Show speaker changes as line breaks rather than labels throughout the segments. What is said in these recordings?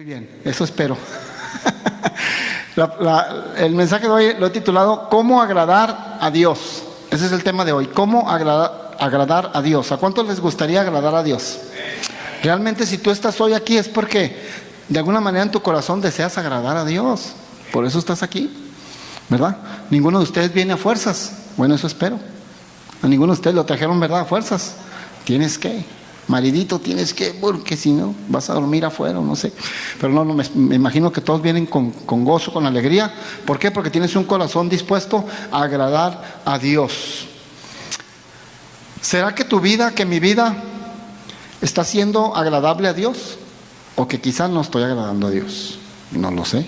Muy bien, eso espero. El mensaje de hoy lo he titulado ¿Cómo agradar a Dios? Ese es el tema de hoy, ¿cómo agradar a Dios? ¿A cuántos les gustaría agradar a Dios? Realmente si tú estás hoy aquí es porque de alguna manera en tu corazón deseas agradar a Dios. Por eso estás aquí, ¿verdad? Ninguno de ustedes viene a fuerzas. Bueno, eso espero. A ninguno de ustedes lo trajeron, ¿verdad? A fuerzas. Tienes que, maridito, tienes que, porque si no vas a dormir afuera, no sé. Pero no, me imagino que todos vienen con gozo, con alegría. ¿Por qué? Porque tienes un corazón dispuesto a agradar a Dios. ¿Será que tu vida, que mi vida está siendo agradable a Dios? O que quizás no estoy agradando a Dios. No lo sé.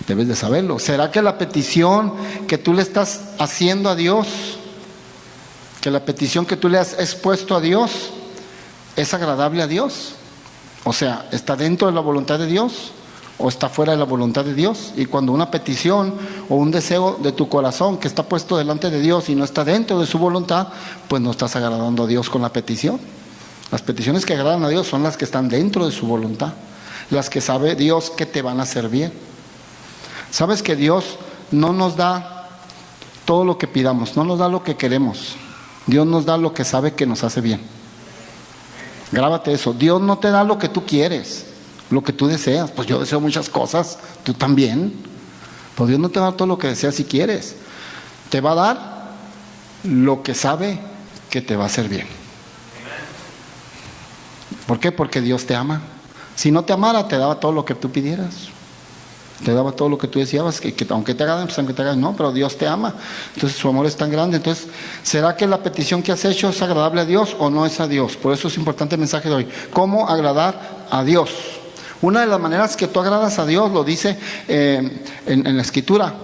Debes de saberlo. ¿Será que la petición que tú le estás haciendo a Dios, que la petición que tú le has expuesto a Dios, es agradable a Dios? O sea, ¿está dentro de la voluntad de Dios o está fuera de la voluntad de Dios? Y cuando una petición o un deseo de tu corazón que está puesto delante de Dios y no está dentro de su voluntad, pues no estás agradando a Dios con la petición. Las peticiones que agradan a Dios son las que están dentro de su voluntad, las que sabe Dios que te van a hacer bien. Sabes que Dios no nos da todo lo que pidamos, no nos da lo que queremos. Dios nos da lo que sabe que nos hace bien. Grábate eso. Dios no te da lo que tú quieres, lo que tú deseas. Pues yo deseo muchas cosas, tú también. Pues Dios no te va a dar todo lo que deseas y quieres. Te va a dar lo que sabe que te va a hacer bien. ¿Por qué? Porque Dios te ama. Si no te amara, te daba todo lo que tú pidieras. Te daba todo lo que tú deseabas, que aunque te hagan, pues aunque te hagan, no, pero Dios te ama. Entonces su amor es tan grande. Entonces, ¿será que la petición que has hecho es agradable a Dios o no es a Dios? Por eso es importante el mensaje de hoy. ¿Cómo agradar a Dios? Una de las maneras que tú agradas a Dios, lo dice en la Escritura,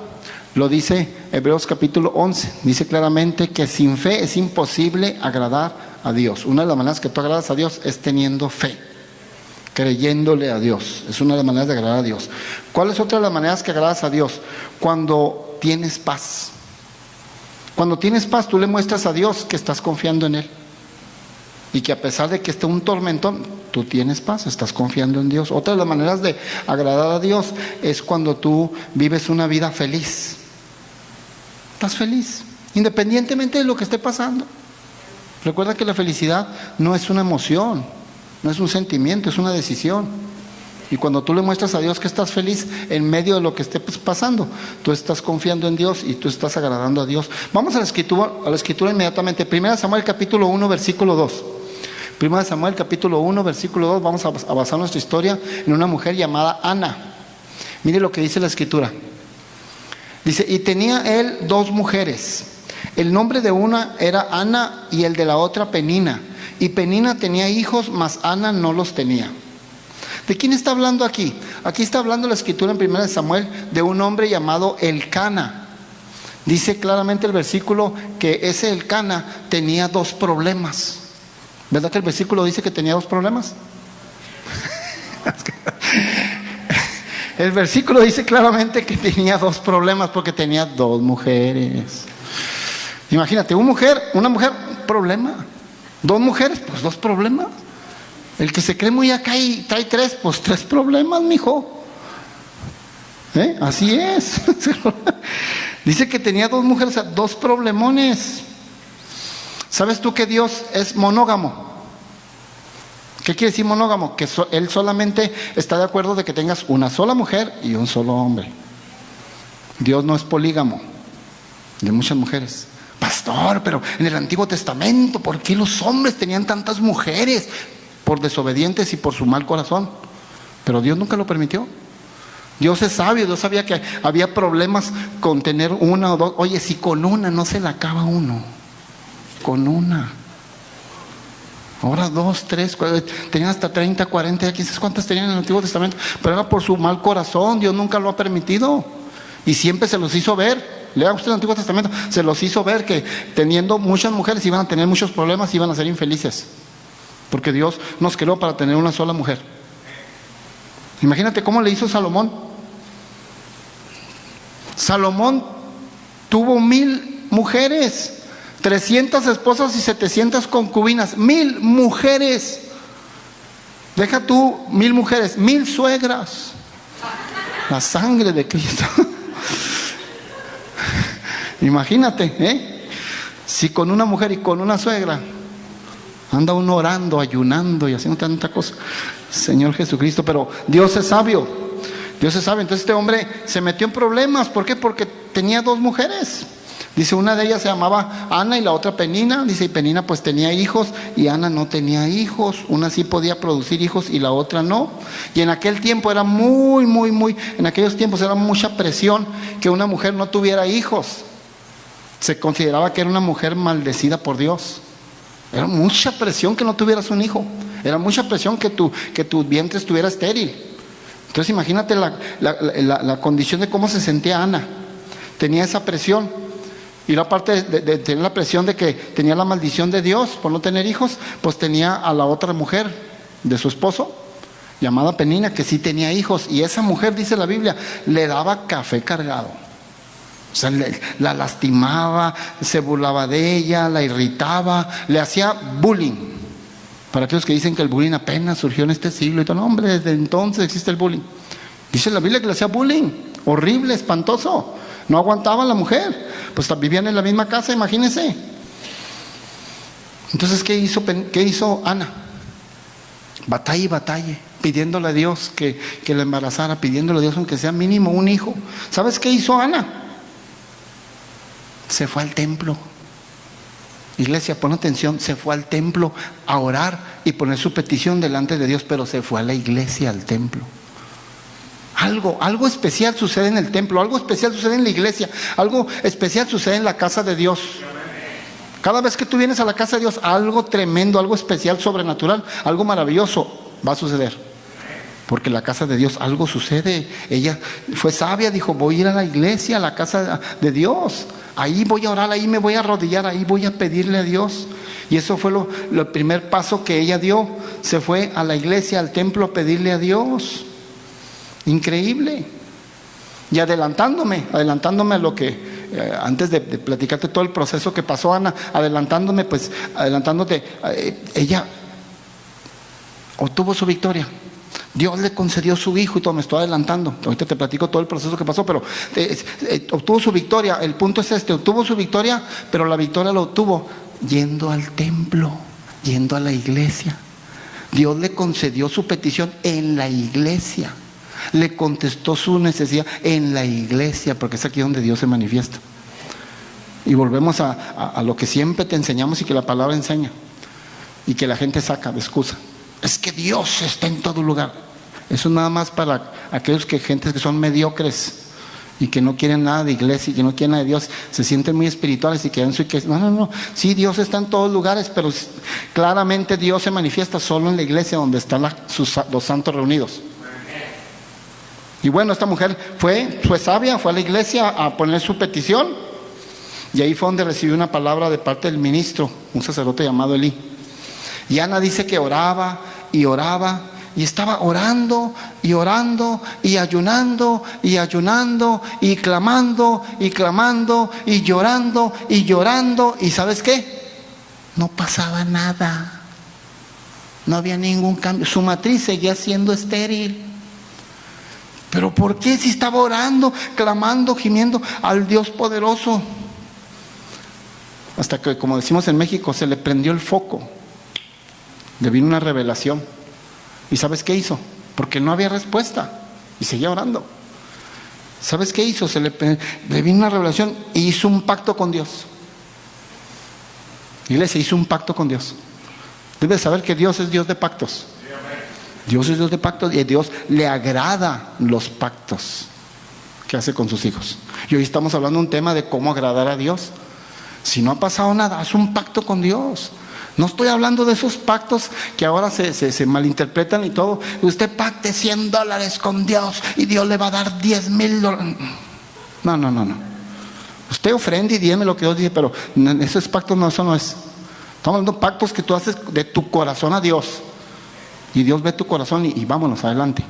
lo dice Hebreos capítulo 11. Dice claramente que sin fe es imposible agradar a Dios. Una de las maneras que tú agradas a Dios es teniendo fe, creyéndole a Dios. Es una de las maneras de agradar a Dios. ¿Cuál es otra de las maneras que agradas a Dios? Cuando tienes paz. Cuando tienes paz, tú le muestras a Dios que estás confiando en Él. Y que a pesar de que esté un tormentón, tú tienes paz, estás confiando en Dios. Otra de las maneras de agradar a Dios es cuando tú vives una vida feliz. Estás feliz, independientemente de lo que esté pasando. Recuerda que la felicidad no es una emoción, no es un sentimiento, es una decisión. Y cuando tú le muestras a Dios que estás feliz en medio de lo que esté pasando, tú estás confiando en Dios y tú estás agradando a Dios. Vamos a la escritura inmediatamente. 1 Samuel capítulo 1 versículo 2. 1 Samuel capítulo 1 versículo 2. Vamos a basar nuestra historia en una mujer llamada Ana. Mire lo que dice la escritura. Dice, y tenía él 2 mujeres. El nombre de una era Ana y el de la otra Penina. Y Penina tenía hijos, mas Ana no los tenía. ¿De quién está hablando aquí? Aquí está hablando la escritura en 1 Samuel de un hombre llamado Elcana. Dice claramente el versículo que ese Elcana tenía 2 problemas. ¿Verdad que el versículo dice que tenía 2 problemas? El versículo dice claramente que tenía 2 problemas porque tenía 2 mujeres. Imagínate, una mujer, problema. 2 mujeres, pues 2 problemas. El que se cree muy acá y trae 3, pues 3 problemas, mijo. Así es. Dice que tenía 2 mujeres, o sea, 2 problemones. ¿Sabes tú que Dios es monógamo? ¿Qué quiere decir monógamo? Que Él solamente está de acuerdo de que tengas una sola mujer y un solo hombre. Dios no es polígamo, de muchas mujeres. Pastor, pero en el Antiguo Testamento, ¿por qué los hombres tenían tantas mujeres? Por desobedientes y por su mal corazón. Pero Dios nunca lo permitió. Dios es sabio, Dios sabía que había problemas con tener una o 2. Oye, si con una no se la acaba uno, con una. Ahora 2, 3, 4, tenían hasta 30, 40, quién sabe cuántas tenían en el Antiguo Testamento. Pero era por su mal corazón, Dios nunca lo ha permitido. Y siempre se los hizo ver. Lea usted el Antiguo Testamento, se los hizo ver que teniendo muchas mujeres iban a tener muchos problemas y iban a ser infelices. Porque Dios nos creó para tener una sola mujer. Imagínate cómo le hizo Salomón. Salomón tuvo 1000 mujeres, 300 esposas y 700 concubinas. 1000 mujeres. Deja tú 1000 mujeres, 1000 suegras. La sangre de Cristo. Imagínate, si con una mujer y con una suegra anda uno orando, ayunando y haciendo tanta cosa. Señor Jesucristo, pero Dios es sabio. Dios es sabio. Entonces este hombre se metió en problemas. ¿Por qué? Porque tenía 2 mujeres. Dice, una de ellas se llamaba Ana y la otra Penina. Dice, y Penina pues tenía hijos y Ana no tenía hijos. Una sí podía producir hijos y la otra no. Y en aquel tiempo era en aquellos tiempos era mucha presión que una mujer no tuviera hijos. Se consideraba que era una mujer maldecida por Dios. Era mucha presión que no tuvieras un hijo. Era mucha presión que tu vientre estuviera estéril. Entonces imagínate la condición de cómo se sentía Ana. Tenía esa presión. Y la parte de tener la presión de que tenía la maldición de Dios por no tener hijos, pues tenía a la otra mujer de su esposo, llamada Penina, que sí tenía hijos. Y esa mujer, dice la Biblia, le daba café cargado. O sea, la lastimaba, se burlaba de ella, la irritaba, le hacía bullying. Para aquellos que dicen que el bullying apenas surgió en este siglo y todo, no, hombre, desde entonces existe el bullying. Dice la Biblia que le hacía bullying, horrible, espantoso. No aguantaba la mujer, pues vivían en la misma casa, imagínense. Entonces, ¿qué hizo Ana? Batalla y batalla, pidiéndole a Dios que la embarazara, pidiéndole a Dios aunque sea mínimo un hijo. ¿Sabes qué hizo Ana? Se fue al templo. Iglesia, pon atención, se fue al templo a orar y poner su petición delante de Dios, pero se fue a la iglesia, al templo. Algo especial sucede en el templo, algo especial sucede en la iglesia, algo especial sucede en la casa de Dios. Cada vez que tú vienes a la casa de Dios, algo tremendo, algo especial, sobrenatural, algo maravilloso va a suceder. Porque en la casa de Dios algo sucede. Ella fue sabia, dijo, voy a ir a la iglesia, a la casa de Dios. Ahí voy a orar, ahí me voy a arrodillar, ahí voy a pedirle a Dios. Y eso fue el primer paso que ella dio. Se fue a la iglesia, al templo a pedirle a Dios. Increíble. Y adelantándome a lo que antes de platicarte todo el proceso que pasó Ana, adelantándote, ella obtuvo su victoria. Dios le concedió su hijo y todo, me estoy adelantando. Ahorita te platico todo el proceso que pasó, pero obtuvo su victoria. El punto es obtuvo su victoria, pero la victoria la obtuvo yendo al templo, yendo a la iglesia. Dios le concedió su petición en la iglesia. Le contestó su necesidad en la iglesia, porque es aquí donde Dios se manifiesta. Y volvemos a lo que siempre te enseñamos y que la palabra enseña y que la gente saca de excusa. Es que Dios está en todo lugar. Eso es nada más para aquellos gentes que son mediocres y que no quieren nada de iglesia y que no quieren nada de Dios, se sienten muy espirituales y que no. Sí, Dios está en todos lugares, pero claramente Dios se manifiesta solo en la iglesia donde están los santos reunidos. Y bueno, esta mujer fue sabia, fue a la iglesia a poner su petición, y ahí fue donde recibió una palabra de parte del ministro, un sacerdote llamado Elí. Y Ana dice que oraba y oraba, y estaba orando y orando y ayunando y ayunando y clamando y llorando y llorando. ¿Y sabes qué? No pasaba nada, no había ningún cambio. Su matriz seguía siendo estéril. ¿Pero por qué? Si estaba orando, clamando, gimiendo al Dios poderoso. Hasta que, como decimos en México, se le prendió el foco. Le vino una revelación. ¿Y sabes qué hizo? Porque no había respuesta. Y seguía orando. ¿Sabes qué hizo? Le vino una revelación y hizo un pacto con Dios. Iglesia, hizo un pacto con Dios. Debes saber que Dios es Dios de pactos. Dios es Dios de pactos y a Dios le agrada los pactos que hace con sus hijos. Y hoy estamos hablando de un tema de cómo agradar a Dios. Si no ha pasado nada, haz un pacto con Dios. No estoy hablando de esos pactos que ahora se malinterpretan y todo. Usted pacte $100 con Dios y Dios le va a dar $10,000. No. Usted ofrende y dígame lo que Dios dice, pero esos pactos no, eso no es. Estamos hablando de pactos que tú haces de tu corazón a Dios. Y Dios ve tu corazón y vámonos adelante.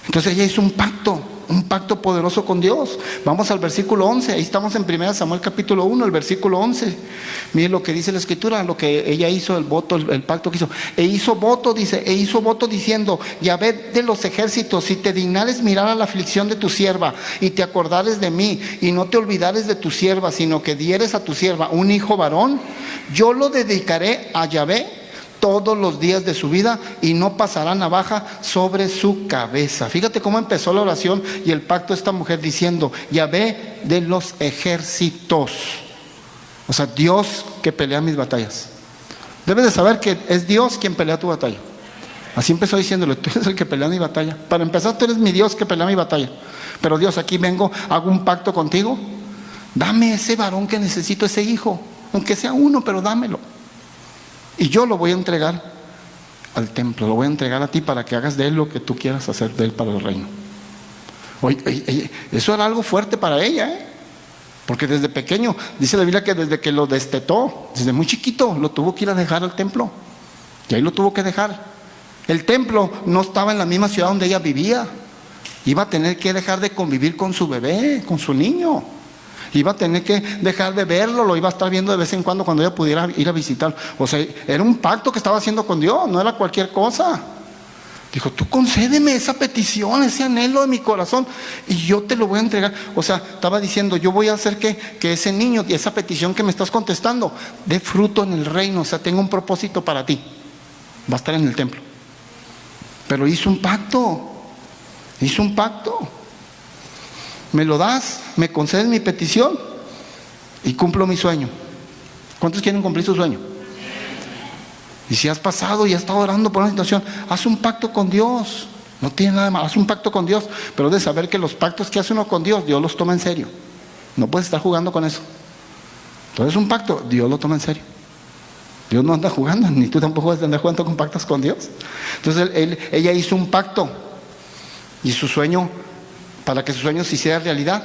Entonces ella hizo un pacto. un pacto poderoso con Dios. Vamos al versículo 11, ahí estamos en 1 Samuel capítulo 1, el versículo 11. Miren lo que dice la escritura, lo que ella hizo, el voto, el pacto que hizo. E hizo voto, dice, diciendo: Yahvé de los ejércitos, si te dignares mirar a la aflicción de tu sierva, y te acordares de mí, y no te olvidares de tu sierva, sino que dieres a tu sierva un hijo varón, yo lo dedicaré a Yahvé todos los días de su vida, y no pasará navaja sobre su cabeza. Fíjate cómo empezó la oración y el pacto de esta mujer diciendo: Yahvé de los ejércitos. O sea, Dios que pelea mis batallas. Debes de saber que es Dios quien pelea tu batalla. Así empezó diciéndole: tú eres el que pelea mi batalla. Para empezar, tú eres mi Dios que pelea mi batalla. Pero Dios, aquí vengo, hago un pacto contigo. Dame ese varón que necesito, ese hijo, aunque sea uno, pero dámelo. Y yo lo voy a entregar al templo, lo voy a entregar a ti para que hagas de él lo que tú quieras hacer de él para el reino. Oye, eso era algo fuerte para ella, porque desde pequeño, dice la Biblia que desde que lo destetó, desde muy chiquito, lo tuvo que ir a dejar al templo. Y ahí lo tuvo que dejar. El templo no estaba en la misma ciudad donde ella vivía. Iba a tener que dejar de convivir con su bebé, con su niño. Iba a tener que dejar de verlo, lo iba a estar viendo de vez en cuando ella pudiera ir a visitar. O sea, era un pacto que estaba haciendo con Dios, no era cualquier cosa. Dijo: tú concédeme esa petición, ese anhelo de mi corazón, y yo te lo voy a entregar. O sea, estaba diciendo: yo voy a hacer que ese niño y esa petición que me estás contestando dé fruto en el reino. O sea, tengo un propósito para ti. Va a estar en el templo. Pero hizo un pacto. Me lo das, me concedes mi petición y cumplo mi sueño. ¿Cuántos quieren cumplir su sueño? Y si has pasado y has estado orando por una situación, haz un pacto con Dios. No tiene nada de malo, haz un pacto con Dios. Pero de saber que los pactos que hace uno con Dios, Dios los toma en serio. No puedes estar jugando con eso. Entonces un pacto, Dios lo toma en serio. Dios no anda jugando, ni tú tampoco vas a andar jugando con pactos con Dios. Entonces ella hizo un pacto, y su sueño, para que su sueño se hiciera realidad,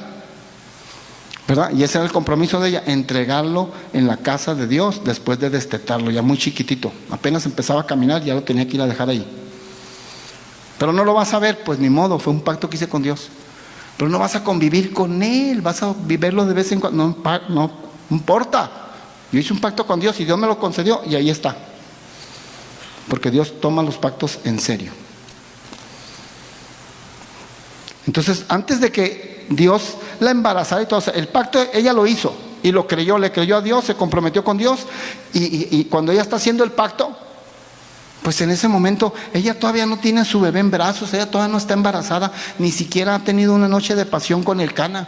¿verdad? Y ese era el compromiso de ella: entregarlo en la casa de Dios después de destetarlo, ya muy chiquitito, apenas empezaba a caminar, ya lo tenía que ir a dejar ahí. Pero no lo vas a ver, pues ni modo, fue un pacto que hice con Dios. Pero no vas a convivir con él, vas a vivirlo de vez en cuando, no importa. Yo hice un pacto con Dios y Dios me lo concedió, y ahí está. Porque Dios toma los pactos en serio. Entonces, antes de que Dios la embarazara y todo, el pacto ella lo hizo y lo creyó, le creyó a Dios, se comprometió con Dios, y cuando ella está haciendo el pacto, pues en ese momento ella todavía no tiene a su bebé en brazos, ella todavía no está embarazada, ni siquiera ha tenido una noche de pasión con el Cana.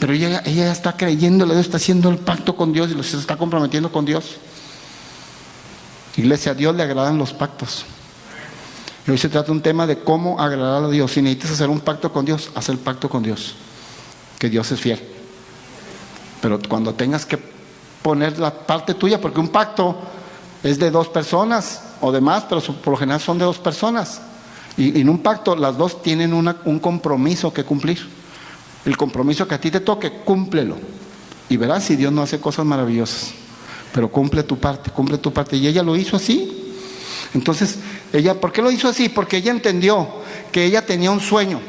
Pero ella ya está creyéndole a Dios, está haciendo el pacto con Dios y se está comprometiendo con Dios. Iglesia, a Dios le agradan los pactos. Y hoy se trata un tema de cómo agradar a Dios. Si necesitas hacer un pacto con Dios, haz el pacto con Dios, que Dios es fiel. Pero cuando tengas que poner la parte tuya, porque un pacto es de dos personas o de más, pero por lo general son de dos personas. Y en un pacto las dos tienen un compromiso que cumplir. El compromiso que a ti te toque, cúmplelo. Y verás si Dios no hace cosas maravillosas. Pero cumple tu parte. Y ella lo hizo así. Entonces, ¿por qué lo hizo así? Porque ella entendió que ella tenía un sueño.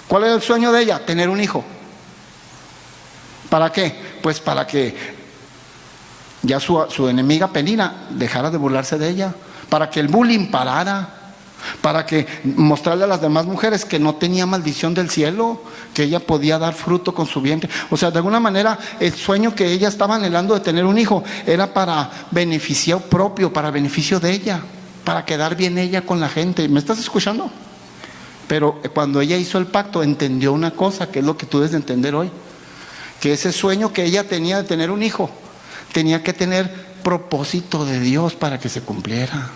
¿Cuál era el sueño de ella? Tener un hijo. ¿Para qué? Pues para que ya su enemiga Penina dejara de burlarse de ella, para que el bullying parara, para que mostrarle a las demás mujeres que no tenía maldición del cielo, que ella podía dar fruto con su vientre. O sea, de alguna manera el sueño que ella estaba anhelando de tener un hijo era para beneficio propio, para beneficio de ella, para quedar bien ella con la gente. ¿Me estás escuchando? Pero cuando ella hizo el pacto, entendió una cosa, que es lo que tú debes de entender hoy, que ese sueño que ella tenía de tener un hijo tenía que tener propósito de Dios para que se cumpliera.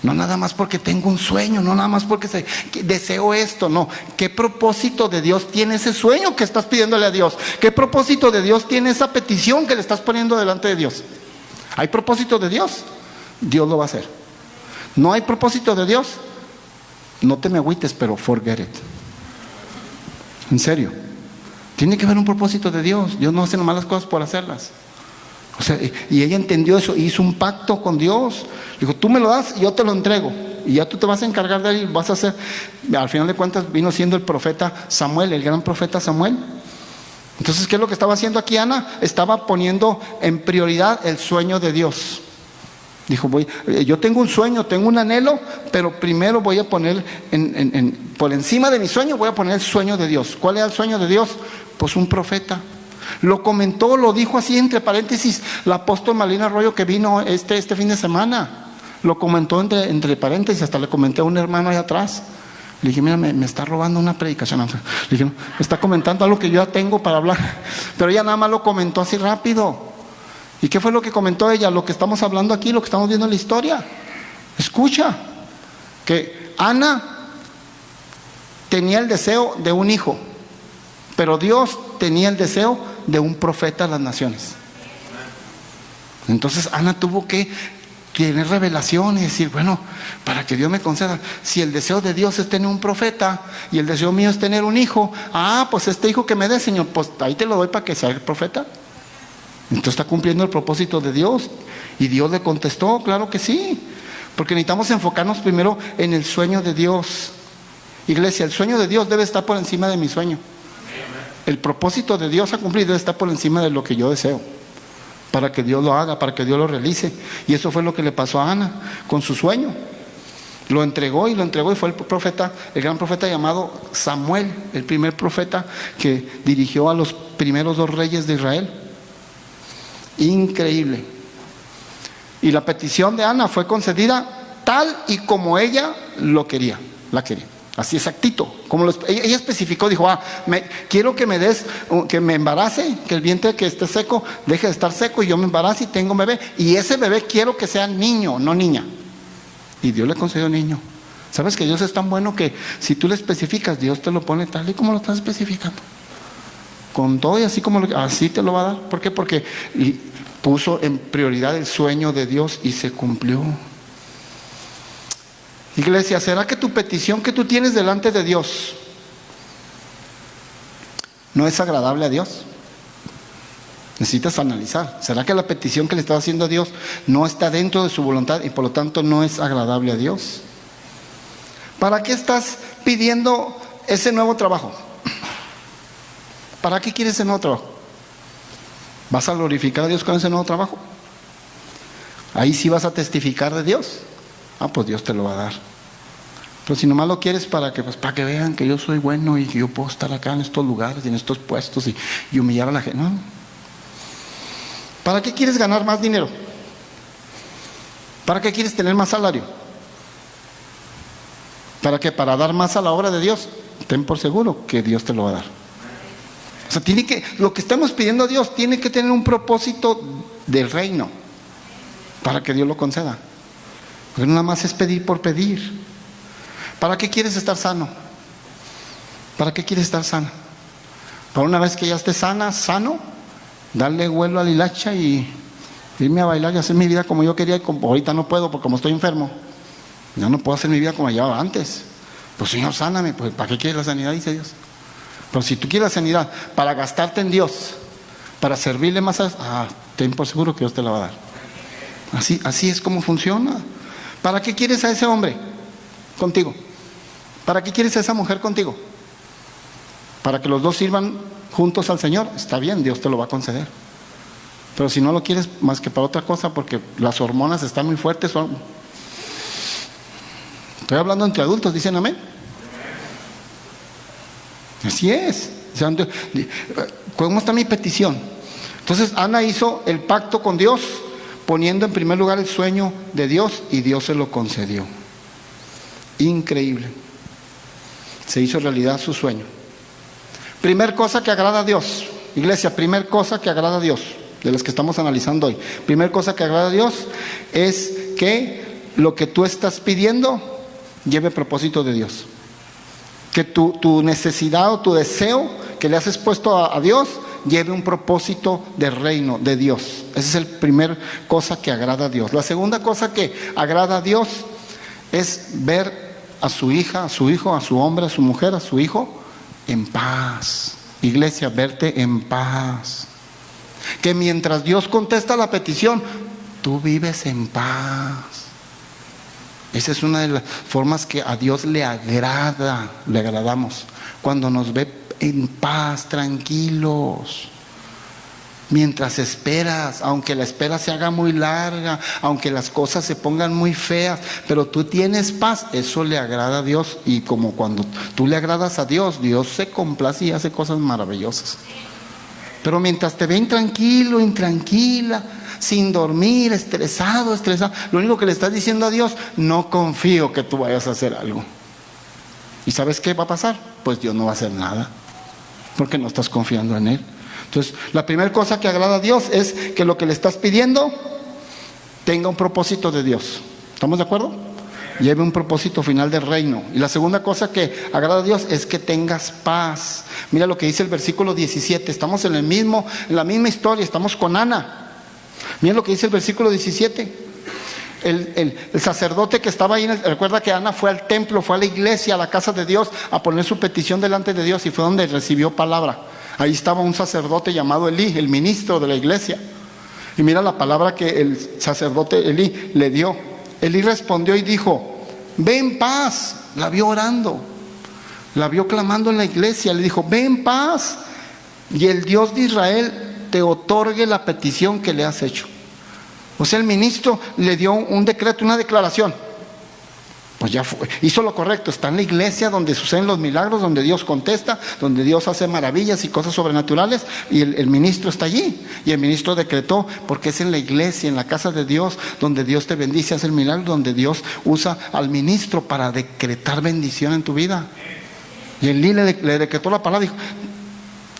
No nada más porque tengo un sueño, no nada más porque deseo esto, no. ¿Qué propósito de Dios tiene ese sueño que estás pidiéndole a Dios? ¿Qué propósito de Dios tiene esa petición que le estás poniendo delante de Dios? ¿Hay propósito de Dios? Dios lo va a hacer. ¿No hay propósito de Dios? No te me agüites, pero forget it. En serio. Tiene que haber un propósito de Dios. Dios no hace nomás las cosas por hacerlas. O sea, y ella entendió eso y hizo un pacto con Dios. Dijo: tú me lo das y yo te lo entrego. y ya tú te vas a encargar de él y vas a hacer. Al final de cuentas vino siendo el profeta Samuel, el gran profeta Samuel. Entonces, ¿qué es lo que estaba haciendo aquí Ana? Estaba poniendo en prioridad el sueño de Dios. Dijo, yo tengo un sueño, tengo un anhelo, pero primero voy a poner por encima de mi sueño, voy a poner el sueño de Dios. ¿Cuál era el sueño de Dios? Pues un profeta. Lo comentó, lo dijo así entre paréntesis la apóstol Malina Arroyo, que vino este fin de semana. Lo comentó entre paréntesis, hasta le comenté a un hermano allá atrás. Le dije, mira, me está robando una predicación. Le dije, no, me está comentando algo que yo ya tengo para hablar. Pero ella nada más lo comentó así rápido. ¿Y qué fue lo que comentó ella? Lo que estamos hablando aquí, lo que estamos viendo en la historia. Escucha, que Ana tenía el deseo de un hijo, pero Dios tenía el deseo de un profeta a las naciones. Entonces Ana tuvo que tener revelación y decir, bueno, para que Dios me conceda, si el deseo de Dios es tener un profeta y el deseo mío es tener un hijo, pues este hijo que me dé, Señor, pues ahí te lo doy para que sea el profeta. Entonces está cumpliendo el propósito de Dios. Y Dios le contestó, claro que sí, porque necesitamos enfocarnos primero en el sueño de Dios. Iglesia, el sueño de Dios debe estar por encima de mi sueño. El propósito de Dios a cumplir debe estar por encima de lo que yo deseo, para que Dios lo haga, para que Dios lo realice. Y eso fue lo que le pasó a Ana con su sueño. Lo entregó y fue el profeta, el gran profeta llamado Samuel, el primer profeta que dirigió a los primeros 2 reyes de Israel. Increíble. Y la petición de Ana fue concedida tal y como ella lo quería, la quería. Así exactito, como ella especificó, dijo, quiero que me des, que me embarace, que el vientre que esté seco deje de estar seco y yo me embarace y tengo un bebé, y ese bebé quiero que sea niño, no niña. Y Dios le concedió niño. ¿Sabes que Dios es tan bueno que si tú le especificas, Dios te lo pone tal y como lo estás especificando? Con todo y así así te lo va a dar. ¿Por qué? Porque puso en prioridad el sueño de Dios y se cumplió. Iglesia, ¿será que tu petición que tú tienes delante de Dios no es agradable a Dios? Necesitas analizar. ¿Será que la petición que le estás haciendo a Dios no está dentro de su voluntad y por lo tanto no es agradable a Dios? ¿Para qué estás pidiendo ese nuevo trabajo? ¿Para qué quieres ese nuevo trabajo? ¿Vas a glorificar a Dios con ese nuevo trabajo? Ahí sí vas a testificar de Dios. Pues Dios te lo va a dar. Pero si nomás lo quieres para que vean que yo soy bueno y que yo puedo estar acá en estos lugares y en estos puestos y humillar a la gente, no. ¿Para qué quieres ganar más dinero? ¿Para qué quieres tener más salario? ¿Para qué? Para dar más a la obra de Dios. Ten por seguro que Dios te lo va a dar. O sea, lo que estamos pidiendo a Dios tiene que tener un propósito del reino para que Dios lo conceda. Porque no nada más es pedir por pedir. ¿Para qué quieres estar sano? ¿Para qué quieres estar sana? Para una vez que ya estés sano, darle vuelo al hilacha y irme a bailar y hacer mi vida como yo quería. Ahorita no puedo porque como estoy enfermo, ya no puedo hacer mi vida como llevaba antes. Pues Señor, sáname. Pues ¿para qué quieres la sanidad? Dice Dios. Pero si tú quieres la sanidad para gastarte en Dios, para servirle más ten por seguro que Dios te la va a dar. Así es como funciona. ¿Para qué quieres a ese hombre contigo? ¿Para qué quieres a esa mujer contigo? Para que los dos sirvan juntos al Señor. Está bien, Dios te lo va a conceder. Pero si no lo quieres más que para otra cosa, porque las hormonas están muy fuertes. Estoy hablando entre adultos, dicen amén. Así es. ¿Cómo está mi petición? Entonces Ana hizo el pacto con Dios, poniendo en primer lugar el sueño de Dios, y Dios se lo concedió. Increíble. Se hizo realidad su sueño. Primer cosa que agrada a Dios. Iglesia, primer cosa que agrada a Dios, de las que estamos analizando hoy. Primer cosa que agrada a Dios es que lo que tú estás pidiendo lleve propósito de Dios. Que tu necesidad o tu deseo que le has expuesto a Dios lleve un propósito de reino de Dios. Esa es la primera cosa que agrada a Dios. La segunda cosa que agrada a Dios es ver a su hija, a su hijo, a su hombre, a su mujer, a su hijo en paz. Iglesia, verte en paz. Que mientras Dios contesta la petición, tú vives en paz. Esa es una de las formas que a Dios le agradamos, cuando nos ve en paz, tranquilos. Mientras esperas, aunque la espera se haga muy larga, aunque las cosas se pongan muy feas, pero tú tienes paz, eso le agrada a Dios. Y como cuando tú le agradas a Dios, Dios se complace y hace cosas maravillosas. Pero mientras te ven tranquilo, intranquila, sin dormir, estresado, lo único que le estás diciendo a Dios: no confío que tú vayas a hacer algo. ¿Y sabes qué va a pasar? Pues Dios no va a hacer nada, porque no estás confiando en Él. Entonces, la primera cosa que agrada a Dios es que lo que le estás pidiendo tenga un propósito de Dios. ¿Estamos de acuerdo? Lleve un propósito final del reino. Y la segunda cosa que agrada a Dios es que tengas paz. Mira lo que dice el versículo 17. Estamos en la misma historia, estamos con Ana. Mira lo que dice el versículo 17. El sacerdote que estaba ahí, recuerda que Ana fue al templo, fue a la iglesia, a la casa de Dios, a poner su petición delante de Dios, y fue donde recibió palabra. Ahí estaba un sacerdote llamado Elí, el ministro de la iglesia. Y mira la palabra que el sacerdote Elí le dio. Elí respondió y dijo: ve en paz. La vio orando, la vio clamando en la iglesia. Le dijo: ve en paz, y el Dios de Israel te otorgue la petición que le has hecho. O sea, el ministro le dio un decreto, una declaración. Pues ya hizo lo correcto. Está en la iglesia donde suceden los milagros, donde Dios contesta, donde Dios hace maravillas y cosas sobrenaturales, y el ministro está allí. Y el ministro decretó, porque es en la iglesia, en la casa de Dios, donde Dios te bendice, hace el milagro, donde Dios usa al ministro para decretar bendición en tu vida. Y Elí le decretó la palabra, dijo: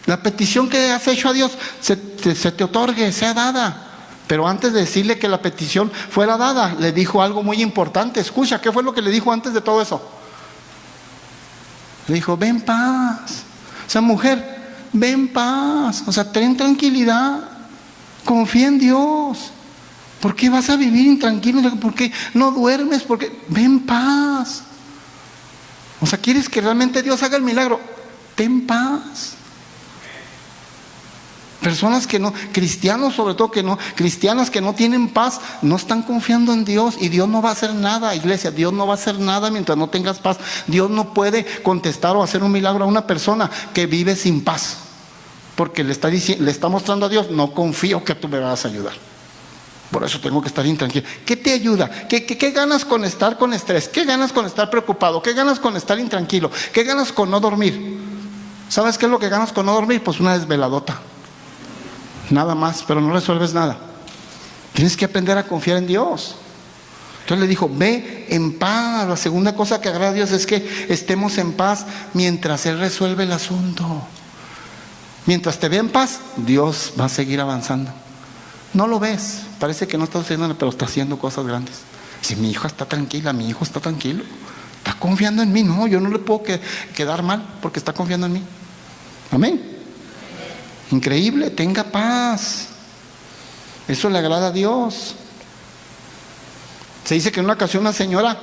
la petición que has hecho a Dios se te otorgue, sea dada. Pero antes de decirle que la petición fuera dada, le dijo algo muy importante. Escucha, ¿qué fue lo que le dijo antes de todo eso? Le dijo: ve en paz. O sea, mujer, ve en paz. O sea, ten tranquilidad. Confía en Dios. ¿Por qué vas a vivir intranquilo? ¿Por qué no duermes? Porque ve en paz. O sea, ¿quieres que realmente Dios haga el milagro? Ten paz. Personas que no, cristianos sobre todo cristianas que no tienen paz, no están confiando en Dios, y Dios no va a hacer nada, iglesia. Dios no va a hacer nada mientras no tengas paz. Dios no puede contestar o hacer un milagro a una persona que vive sin paz, porque le está mostrando a Dios: no confío que tú me vas a ayudar, por eso tengo que estar intranquilo. ¿Qué te ayuda? ¿Qué ganas con estar con estrés? ¿Qué ganas con estar preocupado? ¿Qué ganas con estar intranquilo? ¿Qué ganas con no dormir? ¿Sabes qué es lo que ganas con no dormir? Pues una desveladota. Nada más, pero no resuelves nada. Tienes que aprender a confiar en Dios. Entonces le dijo: ve en paz. La segunda cosa que agrada a Dios es que estemos en paz mientras Él resuelve el asunto. Mientras te ve en paz, Dios va a seguir avanzando. No lo ves, parece que no está haciendo nada, pero está haciendo cosas grandes. Si mi hija está tranquila, mi hijo está tranquilo, está confiando en mí. No, yo no le puedo quedar mal porque está confiando en mí. Amén. Increíble, tenga paz. Eso le agrada a Dios. Se dice que en una ocasión una señora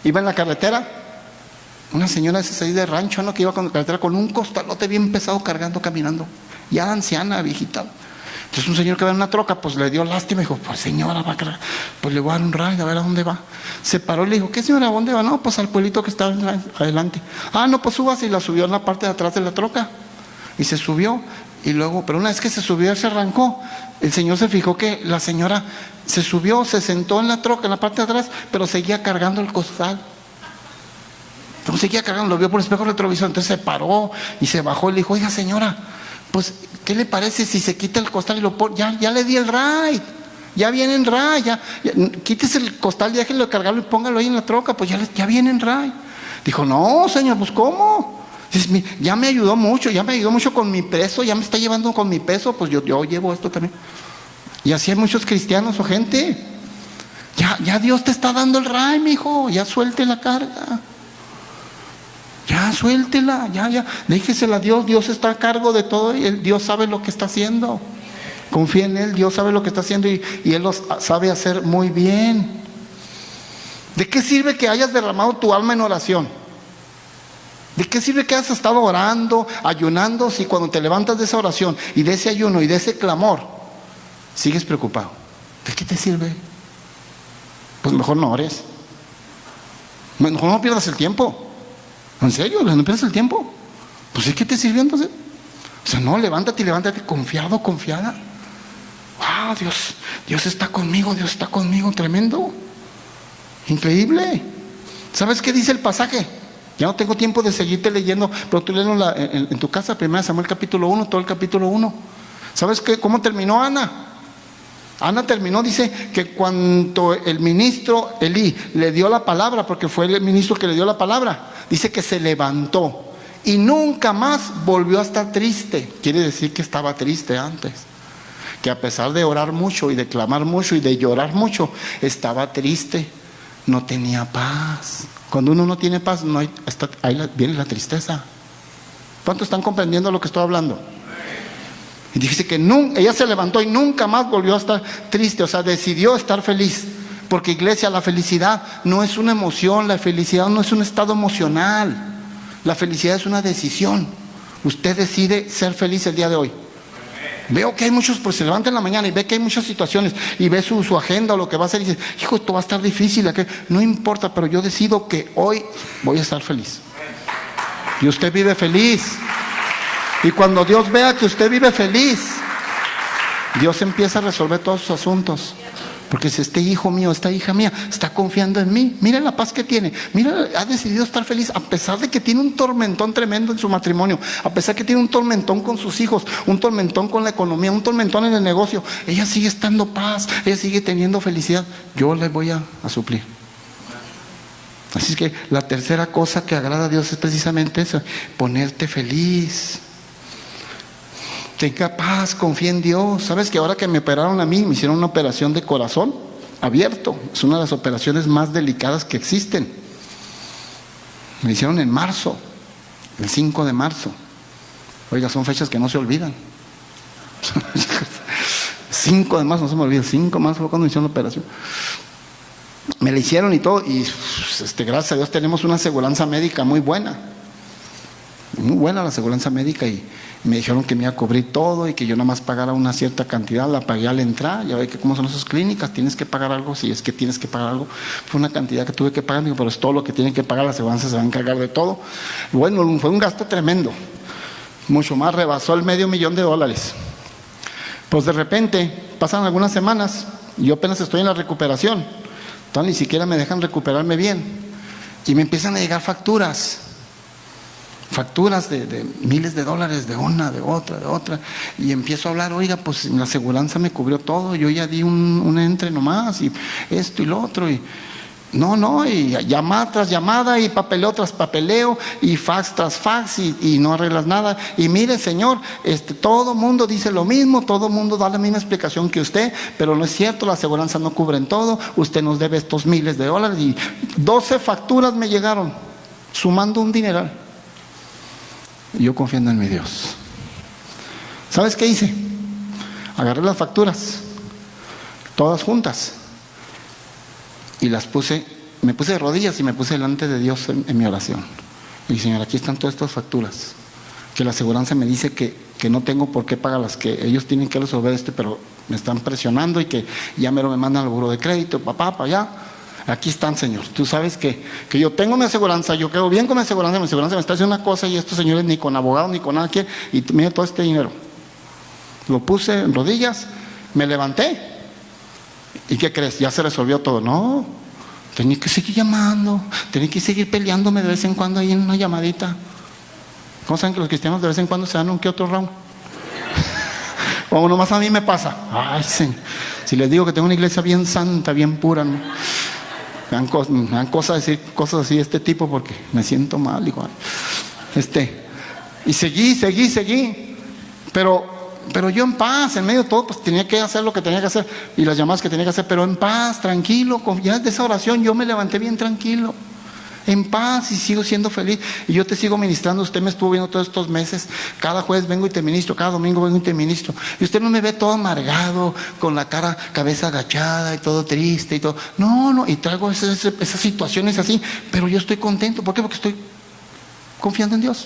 iba en la carretera, una señora de rancho, ¿no?, que iba con la carretera con un costalote bien pesado cargando, caminando, ya anciana, viejita. Entonces un señor que va en una troca, pues le dio lástima y dijo: pues señora, va a cargar, pues le voy a dar un ride a ver a dónde va. Se paró y le dijo: ¿qué señora, a dónde va? No, pues al pueblito que está adelante. Ah, no, pues súbase. Y la subió en la parte de atrás de la troca y se subió. Y luego, pero una vez que se subió, se arrancó. El señor se fijó que la señora se subió, se sentó en la troca, en la parte de atrás, pero seguía cargando el costal. Entonces seguía cargando, lo vio por el espejo retrovisor. Entonces se paró y se bajó y le dijo: oiga señora, pues ¿qué le parece si se quita el costal y lo pone? Ya le di el ride, ya viene en ride, ya quítese el costal, déjelo de cargarlo y póngalo ahí en la troca, pues ya viene en ride. Dijo: no señor, pues ¿cómo? Dice: ya me ayudó mucho con mi peso, ya me está llevando con mi peso, pues yo llevo esto también. Y así hay muchos cristianos o gente. Ya Dios te está dando el ride, mijo, ya suelte la carga. Ya suéltela, ya, déjesela a Dios. Dios está a cargo de todo y Dios sabe lo que está haciendo. Confía en Él, Dios sabe lo que está haciendo y Él lo sabe hacer muy bien. ¿De qué sirve que hayas derramado tu alma en oración? ¿De qué sirve que hayas estado orando, ayunando, si cuando te levantas de esa oración y de ese ayuno y de ese clamor sigues preocupado? ¿De qué te sirve? Pues mejor no ores. Mejor no pierdas el tiempo. En serio, no pierdas el tiempo. Pues es que te sirvió entonces. O sea, no, levántate y levántate confiado, confiada. Wow, Dios está conmigo, Dios está conmigo, tremendo. Increíble. ¿Sabes qué dice el pasaje? Ya no tengo tiempo de seguirte leyendo, pero tú léelo en tu casa, 1 Samuel capítulo 1, todo el capítulo 1. ¿Sabes cómo terminó Ana? Ana terminó, dice que cuando el ministro Elí le dio la palabra, porque fue el ministro que le dio la palabra, dice que se levantó y nunca más volvió a estar triste. Quiere decir que estaba triste antes, que a pesar de orar mucho y de clamar mucho y de llorar mucho, estaba triste, no tenía paz. Cuando uno no tiene paz, ahí viene la tristeza. ¿Cuántos están comprendiendo lo que estoy hablando? Y dice que ella se levantó y nunca más volvió a estar triste, o sea, decidió estar feliz. Porque, iglesia, la felicidad no es una emoción, la felicidad no es un estado emocional, la felicidad es una decisión. Usted decide ser feliz el día de hoy. Veo que hay muchos, pues se levanta en la mañana y ve que hay muchas situaciones y ve su agenda o lo que va a hacer y dice, hijo, esto va a estar difícil, no importa, pero yo decido que hoy voy a estar feliz. Y usted vive feliz. Y cuando Dios vea que usted vive feliz, Dios empieza a resolver todos sus asuntos. Porque si este hijo mío, esta hija mía está confiando en mí, mira la paz que tiene, mira, ha decidido estar feliz a pesar de que tiene un tormentón tremendo en su matrimonio, a pesar de que tiene un tormentón con sus hijos, un tormentón con la economía, un tormentón en el negocio, ella sigue estando paz, ella sigue teniendo felicidad. Yo le voy a suplir. Así es que la tercera cosa que agrada a Dios es precisamente eso, ponerte feliz. Tenga paz, confía en Dios. ¿Sabes que ahora que me operaron a mí, me hicieron una operación de corazón abierto? Es una de las operaciones más delicadas que existen. Me hicieron en marzo, el 5 de marzo. Oiga, son fechas que no se olvidan. 5 de marzo, no se me olvida, 5 de marzo fue cuando me hicieron la operación. Me la hicieron y todo, y gracias a Dios tenemos una aseguranza médica muy buena. Muy buena la aseguranza médica, y me dijeron que me iba a cubrir todo y que yo nada más pagara una cierta cantidad, la pagué al entrar. Ya ve que como son esas clínicas, tienes que pagar algo, si es que tienes que pagar algo. Fue una cantidad que tuve que pagar, digo, pero es todo lo que tienen que pagar, la aseguranza se va a encargar de todo. Bueno, fue un gasto tremendo, mucho más, rebasó el $500,000. Pues de repente, pasan algunas semanas, y yo apenas estoy en la recuperación, entonces ni siquiera me dejan recuperarme bien, y me empiezan a llegar facturas de miles de dólares, de una, de otra, y empiezo a hablar, oiga, pues la aseguranza me cubrió todo, yo ya di un entre nomás, y esto y lo otro, y no, y llamada tras llamada, y papeleo tras papeleo, y fax tras fax, y no arreglas nada. Y mire, señor, todo mundo dice lo mismo, todo mundo da la misma explicación que usted, pero no es cierto, la aseguranza no cubre en todo, usted nos debe estos miles de dólares, y 12 facturas me llegaron, sumando un dineral. Y yo confiando en mi Dios. ¿Sabes qué hice? Agarré las facturas, todas juntas, y las me puse de rodillas y me puse delante de Dios en mi oración. Y dije, Señor, aquí están todas estas facturas, que la aseguranza me dice que no tengo por qué pagarlas, que ellos tienen que resolver pero me están presionando, y que ya mero me mandan al buró de crédito, papá, para allá. Aquí están, Señor. Tú sabes que yo tengo mi aseguranza, yo quedo bien con mi aseguranza me está haciendo una cosa, y estos señores ni con abogado ni con nada quieren, y mira todo este dinero. Lo puse en rodillas, me levanté, ¿y qué crees? Ya se resolvió todo. No, tenía que seguir llamando, tenía que seguir peleándome de vez en cuando ahí en una llamadita. ¿Cómo saben que los cristianos de vez en cuando se dan un que otro round? O nomás a mí me pasa. Ay, Señor, si les digo que tengo una iglesia bien santa, bien pura, ¿no? Me dan cosas así de este tipo, porque me siento mal igual. Y seguí, pero yo en paz, en medio de todo, pues tenía que hacer lo que tenía que hacer, y las llamadas que tenía que hacer, pero en paz, tranquilo. Ya de esa oración yo me levanté bien tranquilo, en paz, y sigo siendo feliz, y yo te sigo ministrando. Usted me estuvo viendo todos estos meses, cada jueves vengo y te ministro, cada domingo vengo y te ministro, y usted no me ve todo amargado, con la cabeza agachada y todo triste y todo. No, y traigo esas situaciones así, pero yo estoy contento. ¿Por qué? Porque estoy confiando en Dios.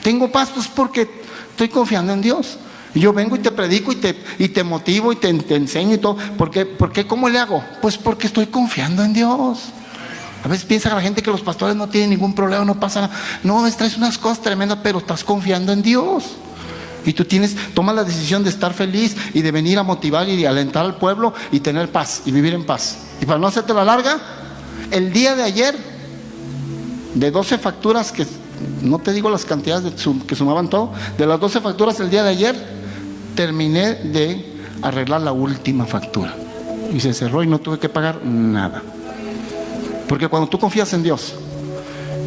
Tengo paz, pues porque estoy confiando en Dios. Y yo vengo y te predico y te motivo y te enseño y todo. ¿Por qué? ¿Cómo le hago? Pues porque estoy confiando en Dios. A veces piensa la gente que los pastores no tienen ningún problema, no pasa nada. No, traes unas cosas tremendas, pero estás confiando en Dios. Y tú tomas la decisión de estar feliz y de venir a motivar y de alentar al pueblo y tener paz y vivir en paz. Y para no hacerte la larga, el día de ayer, de 12 facturas, que no te digo las cantidades que sumaban todo, de las 12 facturas el día de ayer, terminé de arreglar la última factura. Y se cerró y no tuve que pagar nada. Porque cuando tú confías en Dios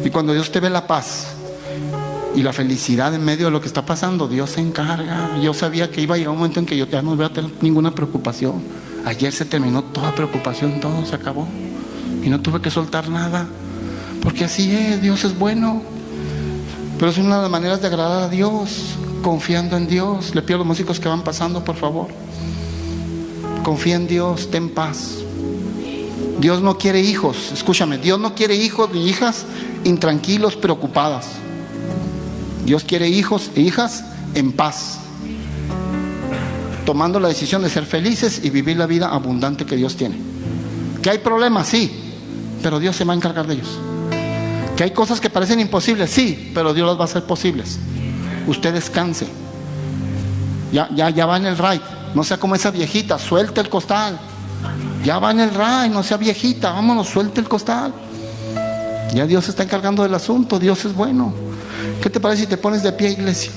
y cuando Dios te ve la paz y la felicidad en medio de lo que está pasando, Dios se encarga. Yo sabía que iba a llegar un momento en que yo ya no iba a tener ninguna preocupación. Ayer se terminó toda preocupación, todo se acabó y no tuve que soltar nada, porque así es, Dios es bueno. Pero es una de las maneras de agradar a Dios, confiando en Dios. Le pido a los músicos que van pasando, por favor, confía en Dios, ten paz. Dios no quiere hijos, escúchame, Dios no quiere hijos ni hijas intranquilos, preocupadas. Dios quiere hijos e hijas en paz, tomando la decisión de ser felices y vivir la vida abundante que Dios tiene. Que hay problemas, sí, pero Dios se va a encargar de ellos. Que hay cosas que parecen imposibles, sí, pero Dios las va a hacer posibles. Usted descanse. Ya va en el ride. No sea como esa viejita, suelte el costal. Ya va en el ride, no sea viejita, vámonos, suelte el costal. Ya Dios se está encargando del asunto, Dios es bueno. ¿Qué te parece si te pones de pie, iglesia?